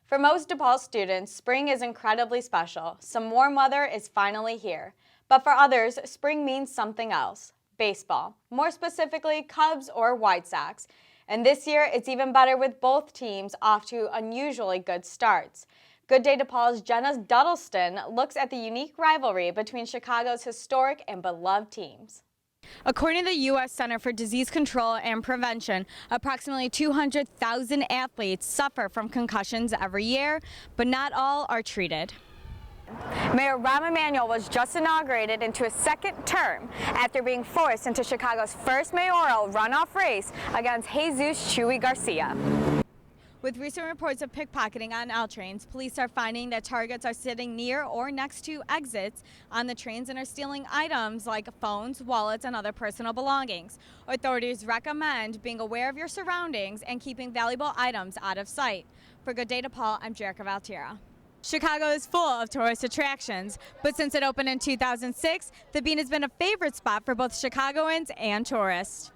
For most DePaul students, spring is incredibly special. Some warm weather is finally here. But for others, spring means something else: baseball. More specifically, Cubs or White Sox. And this year, it's even better with both teams off to unusually good starts. Good Day DePaul's Jenna Duddleston looks at the unique rivalry between Chicago's historic and beloved teams. According to the U.S. Center for Disease Control and Prevention, approximately 200,000 athletes suffer from concussions every year, but not all are treated. Mayor Rahm Emanuel was just inaugurated into his second term after being forced into Chicago's first mayoral runoff race against Jesus Chuy Garcia. With recent reports of pickpocketing on L trains, police are finding that targets are sitting near or next to exits on the trains and are stealing items like phones, wallets, and other personal belongings. Authorities recommend being aware of your surroundings and keeping valuable items out of sight. For Good Day DePaul, I'm Jerrica Valtierra. Chicago is full of tourist attractions, but since it opened in 2006, the Bean has been a favorite spot for both Chicagoans and tourists.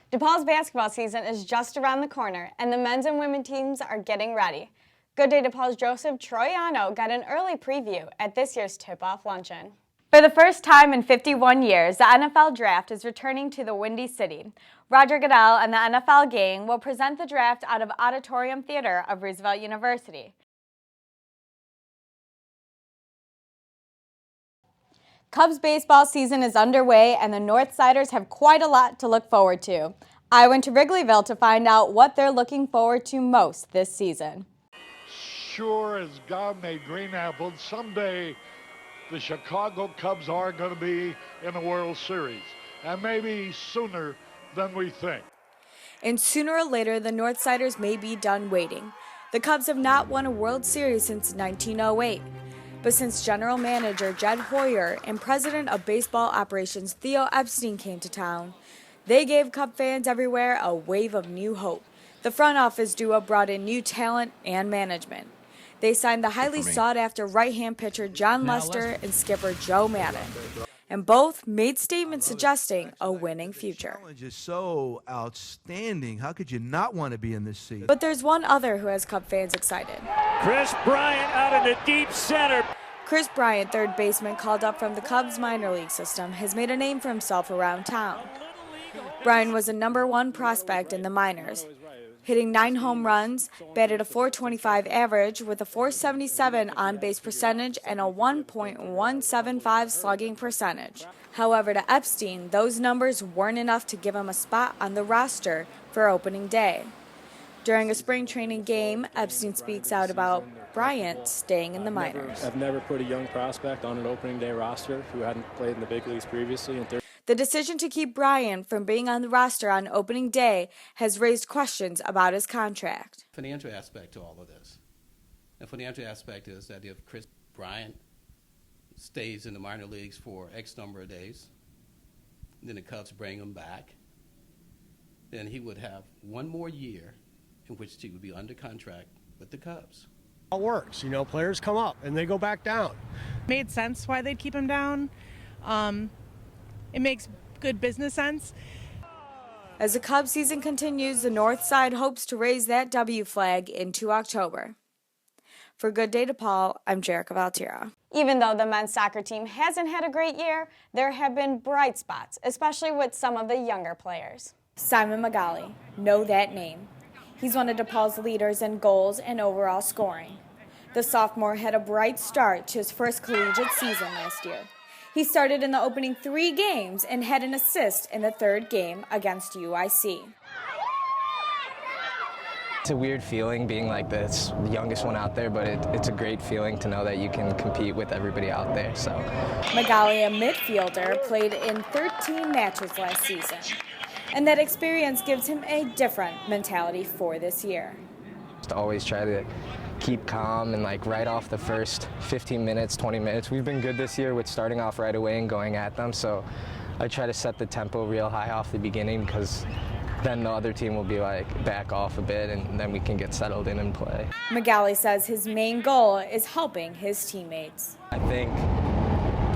DePaul's basketball season is just around the corner, and the men's and women's teams are getting ready. Good Day DePaul's Joseph Troiano got an early preview at this year's tip-off luncheon. For the first time in 51 years, the NFL Draft is returning to the Windy City. Roger Goodell and the NFL gang will present the draft out of Auditorium Theater of Roosevelt University. Cubs baseball season is underway, and the Northsiders have quite a lot to look forward to. I went to Wrigleyville to find out what they're looking forward to most this season. Sure as God made green apples, someday the Chicago Cubs are going to be in the World Series, and maybe sooner than we think. And sooner or later, the Northsiders may be done waiting. The Cubs have not won a World Series since 1908. But since General Manager Jed Hoyer and President of Baseball Operations Theo Epstein came to town, they gave Cub fans everywhere a wave of new hope. The front office duo brought in new talent and management. They signed the highly sought-after right-hand pitcher John Lester and skipper Joe Madden. And both made statements suggesting a winning future. The challenge is so outstanding. How could you not want to be in this seat? But there's one other who has Cub fans excited. Chris Bryant out in the deep center. Chris Bryant, third baseman called up from the Cubs minor league system, has made a name for himself around town. Bryant was a #1 prospect in the minors, hitting 9 home runs, batted a .425 average with a .477 on-base percentage and a 1.175 slugging percentage. However, to Epstein, those numbers weren't enough to give him a spot on the roster for opening day. During a spring training game, Epstein speaks out about Bryant staying in the minors. I've never put a young prospect on an opening day roster who hadn't played in the big leagues previously. The decision to keep Bryant from being on the roster on opening day has raised questions about his contract. Financial aspect to all of this. The financial aspect is that if Chris Bryant stays in the minor leagues for X number of days, then the Cubs bring him back, then he would have one more year in which he would be under contract with the Cubs. It works, players come up and they go back down. Made sense why they'd keep him down. It makes good business sense. As the Cubs season continues, the North Side hopes to raise that W flag into October. For Good Day DePaul, I'm Jerrica Valtierra. Even though the men's soccer team hasn't had a great year, there have been bright spots, especially with some of the younger players. Simon Magali, know that name. He's one of DePaul's leaders in goals and overall scoring. The sophomore had a bright start to his first collegiate season last year. He started in the opening 3 games and had an assist in the 3rd game against UIC. It's a weird feeling being like the youngest one out there, but it's a great feeling to know that you can compete with everybody out there. So, Magali, a midfielder, played in 13 matches last season, and that experience gives him a different mentality for this year. Just always try to keep calm and right off the first 15 minutes, 20 minutes. We've been good this year with starting off right away and going at them, so I try to set the tempo real high off the beginning because then the other team will be back off a bit and then we can get settled in and play. Magali says his main goal is helping his teammates. I think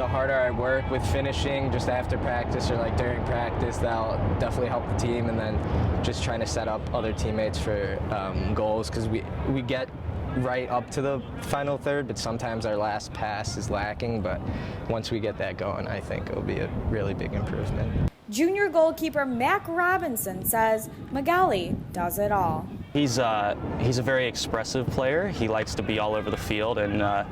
the harder I work with finishing just after practice or during practice, that'll definitely help the team, and then just trying to set up other teammates for goals because we get right up to the final third, but sometimes our last pass is lacking. But once we get that going, I think it'll be a really big improvement. Junior goalkeeper Mac Robinson says Magali does it all. He's a very expressive player. He likes to be all over the field, and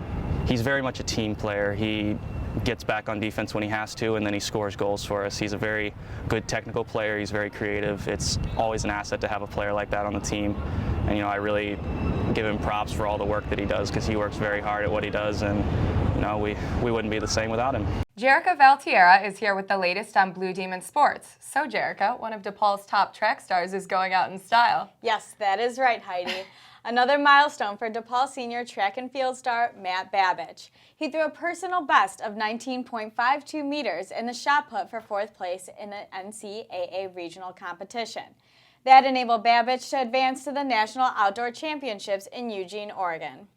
he's very much a team player. He gets back on defense when he has to, and then he scores goals for us. He's a very good technical player. He's very creative. It's always an asset to have a player like that on the team. And, you know, I really give him props for all the work that he does, because he works very hard at what he does, and, you know, we wouldn't be the same without him. Jerrica Valtierra is here with the latest on Blue Demon Sports. So, Jerrica, one of DePaul's top track stars is going out in style. Yes, that is right, Heidi. Another milestone for DePaul senior track and field star Matt Babbage. He threw a personal best of 19.52 meters in the shot put for 4th place in the NCAA regional competition. That enabled Babbage to advance to the National Outdoor Championships in Eugene, Oregon.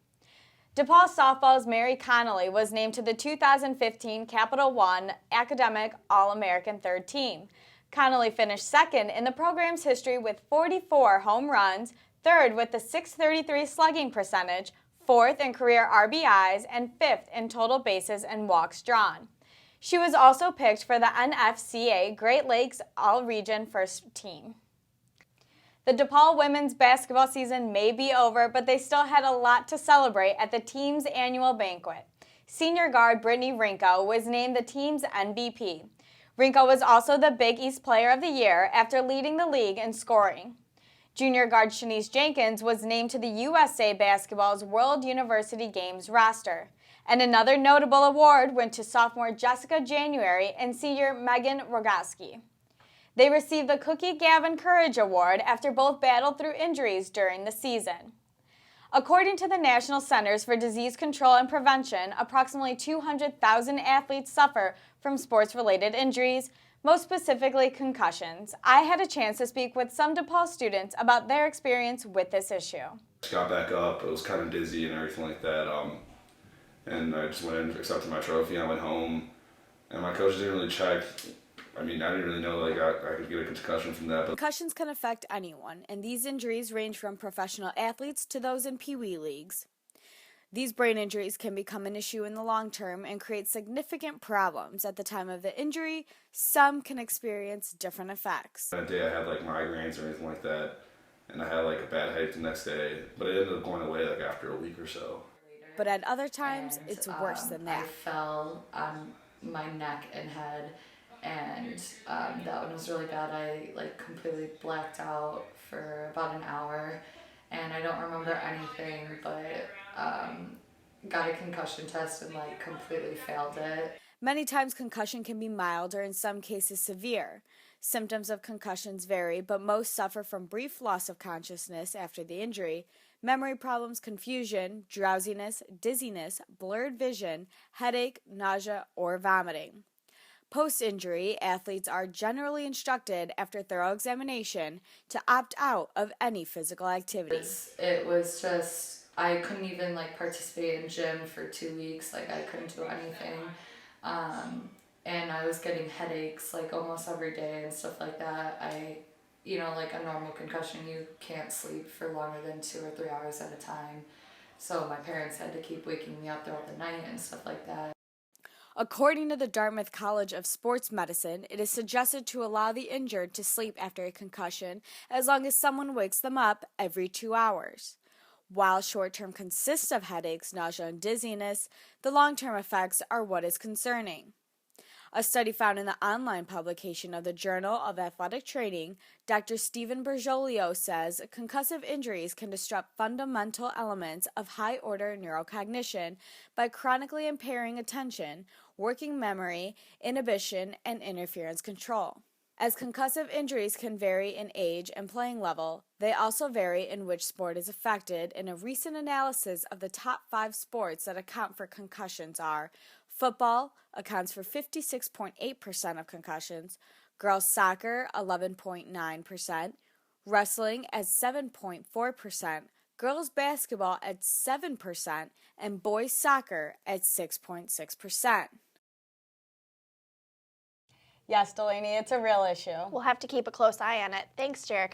DePaul softball's Mary Connolly was named to the 2015 Capital One Academic All-American Third Team. Connolly finished second in the program's history with 44 home runs, third with the .633 slugging percentage, fourth in career RBIs, and fifth in total bases and walks drawn. She was also picked for the NFCA Great Lakes All-Region First Team. The DePaul women's basketball season may be over, but they still had a lot to celebrate at the team's annual banquet. Senior guard Brittany Rinko was named the team's MVP. Rinko was also the Big East Player of the Year after leading the league in scoring. Junior guard Shanice Jenkins was named to the USA Basketball's World University Games roster. And another notable award went to sophomore Jessica January and senior Megan Rogoski. They received the Cookie Gavin Courage Award after both battled through injuries during the season. According to the National Centers for Disease Control and Prevention, approximately 200,000 athletes suffer from sports-related injuries, most specifically concussions. I had a chance to speak with some DePaul students about their experience with this issue. Got back up, it was kind of dizzy and everything like that, and I just went in, accepted my trophy, and I went home, and my coach didn't really check. I mean, I didn't really know like I could get a concussion from that. But concussions can affect anyone, and these injuries range from professional athletes to those in Pee Wee leagues. These brain injuries can become an issue in the long term and create significant problems at the time of the injury. Some can experience different effects. That day I had like migraines or anything like that, and I had like a bad headache the next day, but it ended up going away like after a week or so. But at other times, it's worse than that. I fell on my neck and head, and that one was really bad. I like completely blacked out for about an hour, and I don't remember anything, but got a concussion test and like completely failed it. Many times concussion can be mild or in some cases severe. Symptoms of concussions vary, but most suffer from brief loss of consciousness after the injury, memory problems, confusion, drowsiness, dizziness, blurred vision, headache, nausea, or vomiting. Post-injury, athletes are generally instructed after thorough examination to opt out of any physical activity. It was just, I couldn't even like participate in gym for 2 weeks. Like I couldn't do anything. And I was getting headaches like almost every day and stuff like that. Like a normal concussion, you can't sleep for longer than 2 or 3 hours at a time. So my parents had to keep waking me up throughout the night and stuff like that. According to the Dartmouth College of Sports Medicine, it is suggested to allow the injured to sleep after a concussion as long as someone wakes them up every 2 hours. While short-term consists of headaches, nausea, and dizziness, the long-term effects are what is concerning. A study found in the online publication of the Journal of Athletic Training, Dr. Stephen Bergoglio says concussive injuries can disrupt fundamental elements of high-order neurocognition by chronically impairing attention, working memory, inhibition, and interference control. As concussive injuries can vary in age and playing level, they also vary in which sport is affected. In a recent analysis of the top 5 sports that account for concussions are football accounts for 56.8% of concussions, girls soccer 11.9%, wrestling at 7.4%, girls basketball at 7%, and boys soccer at 6.6%. Yes, Delaney, it's a real issue. We'll have to keep a close eye on it. Thanks, Jerrica.